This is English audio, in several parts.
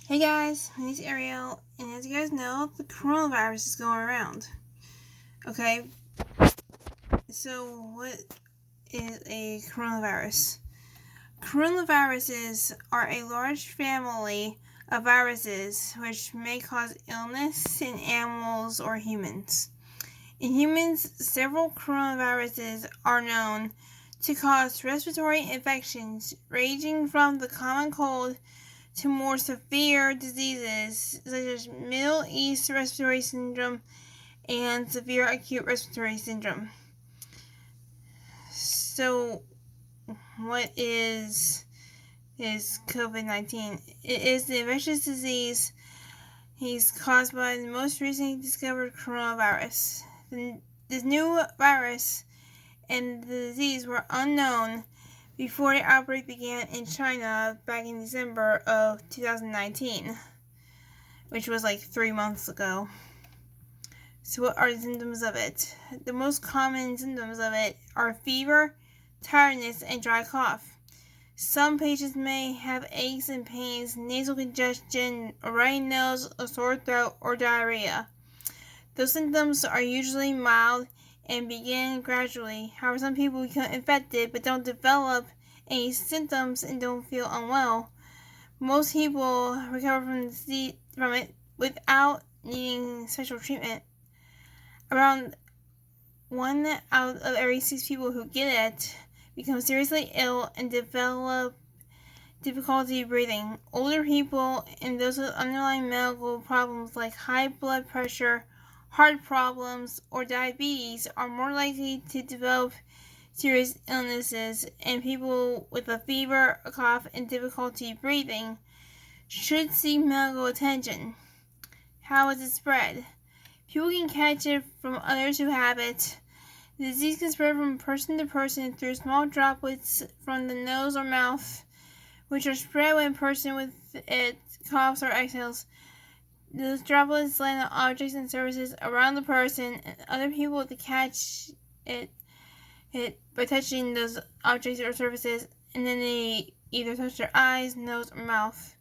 Hey guys, my name's Ariel, and as you guys know, the coronavirus is going around. Okay, so what is a coronavirus? Coronaviruses are a large family of viruses which may cause illness in animals or humans. In humans, several coronaviruses are known to cause respiratory infections ranging from the common cold to more severe diseases such as Middle East Respiratory Syndrome and severe acute respiratory syndrome. So, what is COVID-19? It is the infectious disease caused by the most recently discovered coronavirus. This new virus and the disease were unknown before the outbreak began in China back in December of 2019, which was like 3 months ago. So what are the symptoms of it? The most common symptoms of it are fever, tiredness, and dry cough. Some patients may have aches and pains, nasal congestion, a runny nose, a sore throat, or diarrhea. Those symptoms are usually mild and begin gradually. However, some people become infected but don't develop any symptoms and don't feel unwell. Most people recover from it without needing special treatment. Around 1 out of every 6 people who get it become seriously ill and develop difficulty breathing. Older people and those with underlying medical problems like high blood pressure, heart problems, or diabetes are more likely to develop serious illnesses, and people with a fever, a cough, and difficulty breathing should seek medical attention. How is it spread? People can catch it from others who have it. The disease can spread from person to person through small droplets from the nose or mouth, which are spread when a person with it coughs or exhales. Those droplets land on objects and surfaces around the person, and other people to catch it by touching those objects or surfaces, and then they either touch their eyes, nose, or mouth.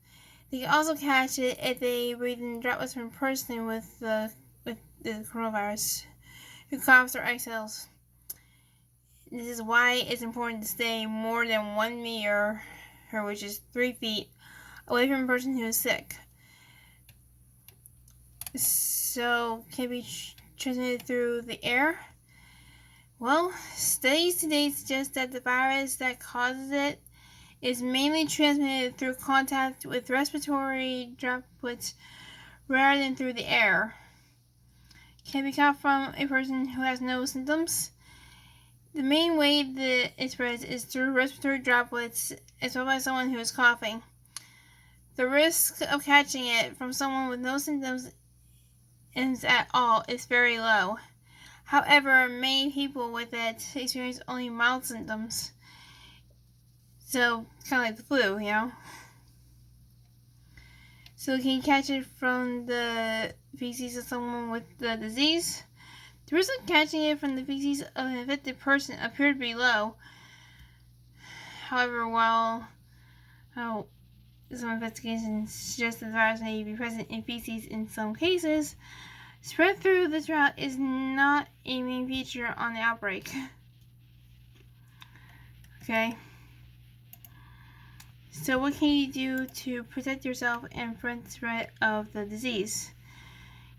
They can also catch it if they breathe in droplets from a person with the coronavirus who coughs or exhales. This is why it's important to stay more than 1 meter, which is 3 feet, away from a person who is sick. So, can it be transmitted through the air? Well, studies today suggest that the virus that causes it is mainly transmitted through contact with respiratory droplets rather than through the air. Can it be caught from a person who has no symptoms? The main way that it spreads is through respiratory droplets, as well as someone who is coughing. The risk of catching it from someone with no symptoms at all is very low. However, many people with it experience only mild symptoms. So, kind of like the flu, So, can you catch it from the feces of someone with the disease? The risk of catching it from the feces of an infected person appeared to be low. However, while some investigations suggest that the virus may be present in feces in some cases, spread through the drought is not a main feature on the outbreak. Okay. So what can you do to protect yourself and prevent the spread of the disease?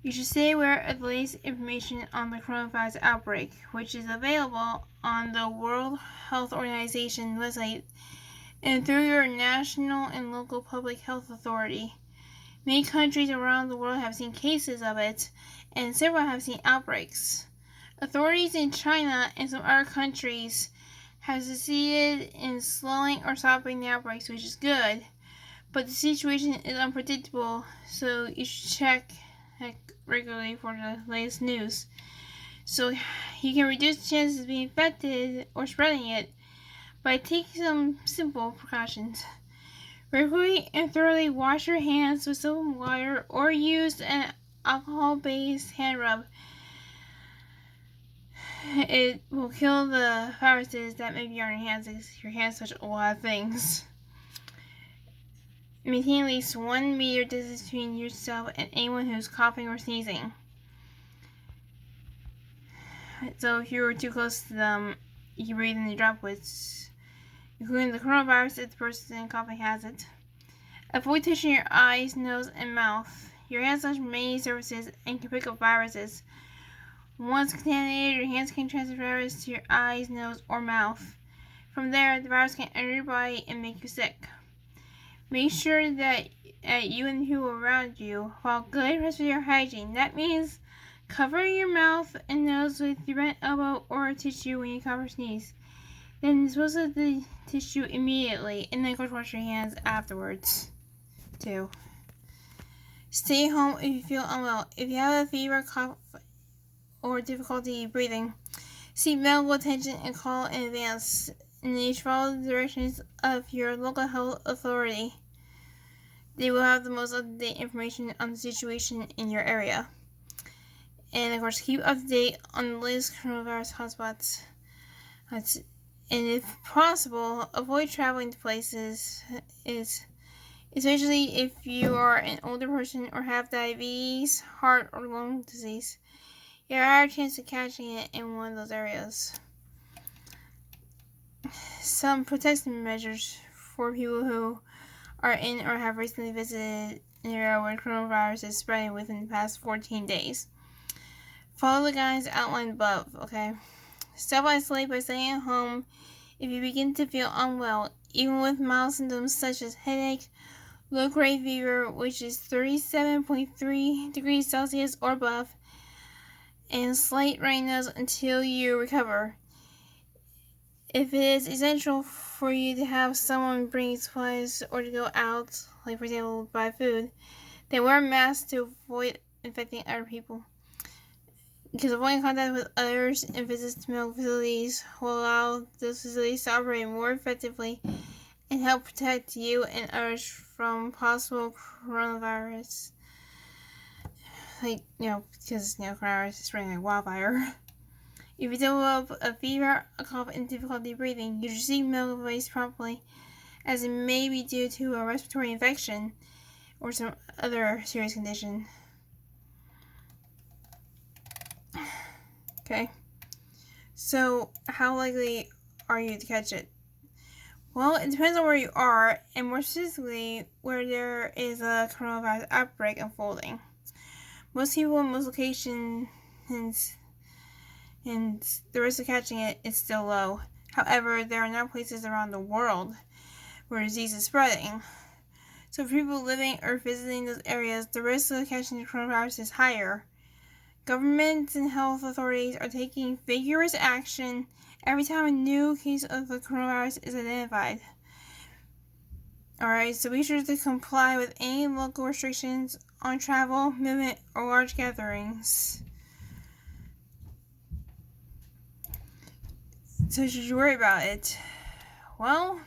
You should stay aware of the latest information on the coronavirus outbreak, which is available on the World Health Organization website and through your national and local public health authority. Many countries around the world have seen cases of it, and several have seen outbreaks. Authorities in China and some other countries have succeeded in slowing or stopping the outbreaks, which is good, but the situation is unpredictable, so you should check regularly for the latest news. So you can reduce the chances of being infected or spreading it by taking some simple precautions. Regularly and thoroughly wash your hands with soap and water or use an alcohol-based hand rub. It will kill the viruses that may be on your hands because your hands touch a lot of things. Maintain at least 1 meter distance between yourself and anyone who's coughing or sneezing. So if you were too close to them, you can breathe in the droplets, including the coronavirus if the person coughing has it. Avoid touching your eyes, nose, and mouth. Your hands touch many surfaces and can pick up viruses. Once contaminated, your hands can transfer the virus to your eyes, nose, or mouth. From there, the virus can enter your body and make you sick. Make sure that you and the people around you follow good respiratory hygiene. That means cover your mouth and nose with your bent elbow or tissue when you cough or sneeze. Then dispose of the tissue immediately, and then wash your hands afterwards. 2. Stay home if you feel unwell. If you have a fever, cough, or difficulty breathing, seek medical attention and call in advance. And you should follow the directions of your local health authority. They will have the most up-to-date information on the situation in your area. And of course, keep up to date on the latest coronavirus hotspots. And if possible, avoid traveling to places, especially if you are an older person or have diabetes, heart, or lung disease. You have a higher chance of catching it in one of those areas. Some protection measures for people who are in or have recently visited an area where coronavirus is spreading within the past 14 days. Follow the guidelines outlined above, okay? Self-isolate by staying at home if you begin to feel unwell, even with mild symptoms such as headache, low-grade fever, which is 37.3 degrees Celsius or above, and slight runny nose until you recover. If it is essential for you to have someone bring supplies or to go out, like for example buy food, then wear a mask to avoid infecting other people. Because avoiding contact with others and visits to medical facilities will allow those facilities to operate more effectively and help protect you and others from possible coronavirus. Because coronavirus is spreading like wildfire. If you develop a fever, a cough, and difficulty breathing, you should seek medical advice promptly, as it may be due to a respiratory infection or some other serious condition. Okay, so how likely are you to catch it? Well, it depends on where you are, and more specifically, where there is a coronavirus outbreak unfolding. Most people in most locations, and the risk of catching it is still low. However, there are now places around the world where disease is spreading. So for people living or visiting those areas, the risk of catching the coronavirus is higher. Governments and health authorities are taking vigorous action every time a new case of the coronavirus is identified. Alright, so be sure to comply with any local restrictions on travel, movement, or large gatherings. So should you worry about it? Well,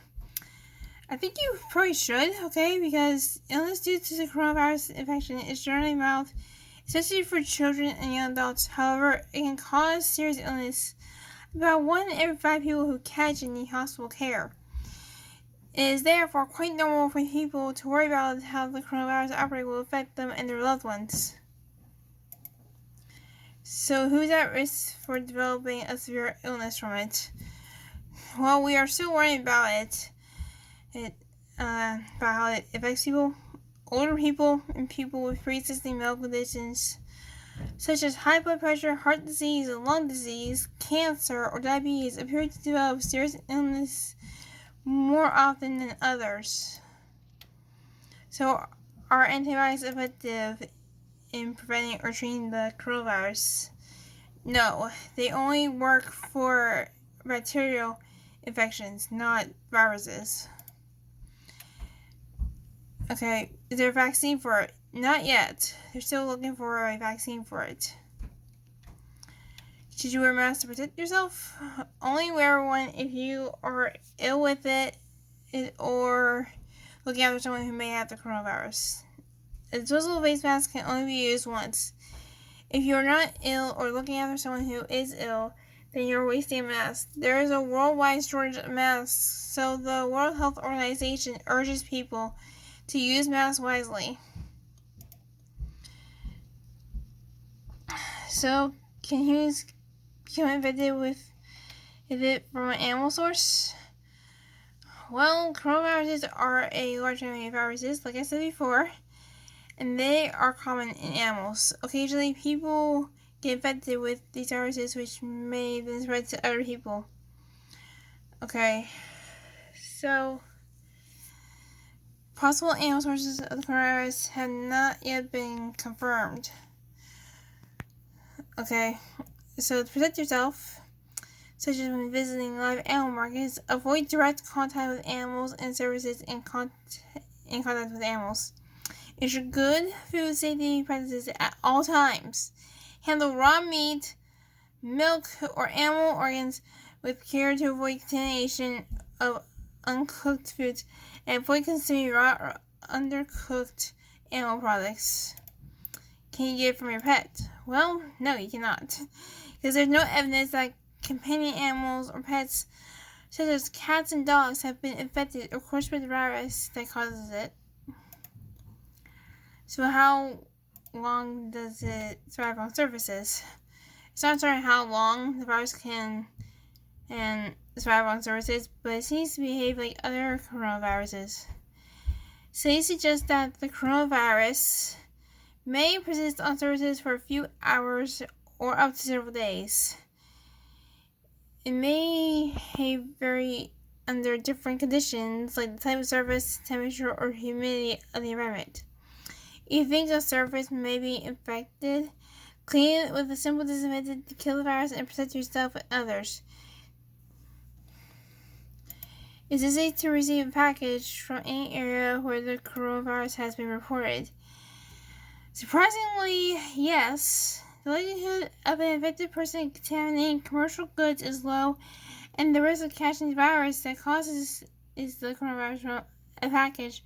I think you probably should, okay? Because illness due to the coronavirus infection is generally mild, especially for children and young adults. However, it can cause serious illness. About 1 in every 5 people who catch it need hospital care. It is therefore quite normal for people to worry about how the coronavirus outbreak will affect them and their loved ones. So who's at risk for developing a severe illness from it? Well, we are still worried about about how it affects people. Older people and people with pre-existing medical conditions such as high blood pressure, heart disease, lung disease, cancer, or diabetes appear to develop serious illness more often than others. So, are antibiotics effective in preventing or treating the coronavirus? No, they only work for bacterial infections, not viruses. Okay, is there a vaccine for it? Not yet. They're still looking for a vaccine for it. Should you wear a mask to protect yourself? Only wear one if you are ill with it or looking after someone who may have the coronavirus. A disposable face mask can only be used once. If you are not ill or looking after someone who is ill, then you're wasting a mask. There is a worldwide shortage of masks, so the World Health Organization urges people to use masks wisely. So, can humans become infected with it from an animal source? Well, coronaviruses are a large family of viruses, like I said before, and they are common in animals. Occasionally, people get infected with these viruses, which may then spread to other people. Okay, so possible animal sources of the coronavirus have not yet been confirmed. Okay, so to protect yourself, such as when visiting live animal markets, avoid direct contact with animals and services in contact with animals. Ensure good food safety practices at all times. Handle raw meat, milk, or animal organs with care to avoid contamination of uncooked foods, and avoid consuming raw or undercooked animal products. Can you get it from your pet? Well, no, you cannot, because there's no evidence that companion animals or pets, such as cats and dogs, have been infected or cursed with the virus that causes it. So how long does it survive on surfaces? It's not certain how long the virus can survive on surfaces, but it seems to behave like other coronaviruses. Studies suggest that the coronavirus may persist on surfaces for a few hours or up to several days. It may vary under different conditions, like the type of surface, temperature, or humidity of the environment. If you think a surface may be infected, clean it with a simple disinfectant to kill the virus and protect yourself and others. Is it safe to receive a package from any area where the coronavirus has been reported? Surprisingly, yes. The likelihood of an infected person contaminating commercial goods is low, and the risk of catching the virus that causes the coronavirus from a package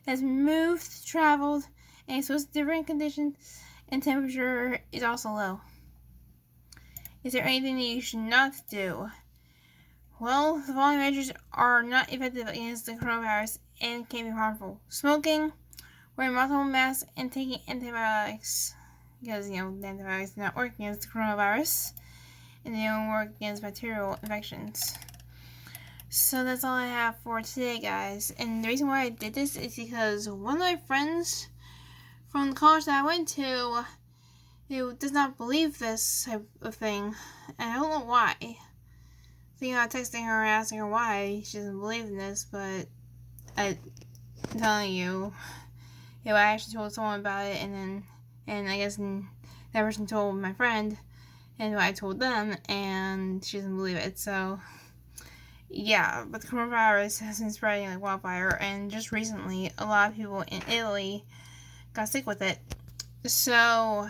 that's moved, traveled, and exposed to different conditions and temperature is also low. Is there anything that you should not do? Well, the following measures are not effective against the coronavirus and can be harmful. Smoking, wearing multiple masks, and taking antibiotics. Because, the antibiotics do not work against the coronavirus, and they don't work against bacterial infections. So that's all I have for today, guys. And the reason why I did this is because one of my friends from the college that I went to, does not believe this type of thing, and I don't know why. Thinking about texting her and asking her why she doesn't believe in this, but I'm telling you, I actually told someone about it, and I guess that person told my friend, and I told them, and she doesn't believe it. So yeah, but the coronavirus has been spreading like wildfire, and just recently, a lot of people in Italy got sick with it. So,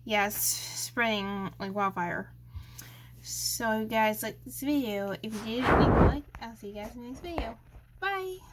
yeah, it's spreading like wildfire. So, if you guys like this video, if you did, leave a like. I'll see you guys in the next video. Bye!